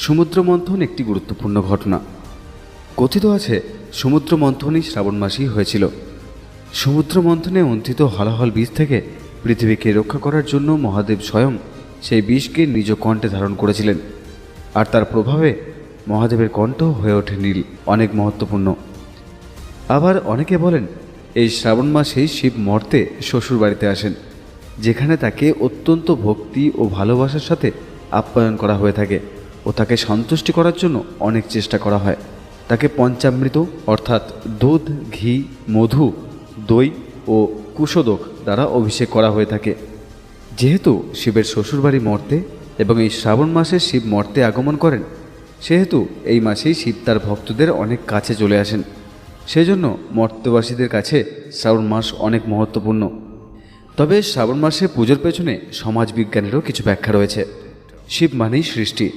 সমুদ্র মন্থন একটি গুরুত্বপূর্ণ ঘটনা। কথিত আছে সমুদ্র মন্থনই শ্রাবণ মাসেই হয়েছিল। সমুদ্র মন্থনে অন্থিত হলাহল বীজ থেকে পৃথিবীকে রক্ষা করার জন্য মহাদেব স্বয়ং সেই বিষকে নিজ কণ্ঠে ধারণ করেছিলেন, আর তার প্রভাবে মহাদেবের কণ্ঠ হয়ে ওঠে নীল, অনেক মহত্বপূর্ণ। আবার অনেকে বলেন এই শ্রাবণ মাসেই শিব মর্তে শ্বশুর বাড়িতে আসেন, যেখানে তাকে অত্যন্ত ভক্তি ও ভালোবাসার সাথে আপ্যায়ন করা হয়ে থাকে ও তাকে সন্তুষ্টি করার জন্য অনেক চেষ্টা করা হয়। তাকে পঞ্চামৃত অর্থাৎ দুধ, ঘি, মধু, দই ও কুশোদক দ্বারা অভিষেক করা হয়ে থাকে। যেহেতু শিবের শ্বশুরবাড়ি মর্তে এবং এই শ্রাবণ মাসে শিব মর্তে আগমন করেন, সেহেতু এই মাসেই শিব তার ভক্তদের অনেক কাছে চলে আসেন। সেজন্য মর্তবাসীদের কাছে শ্রাবণ মাস অনেক মহত্বপূর্ণ। তবে শ্রাবণ মাসে পুজোর পেছনে সমাজ বিজ্ঞানেরও কিছু ব্যাখ্যা রয়েছে। শিব মানেই সৃষ্টি,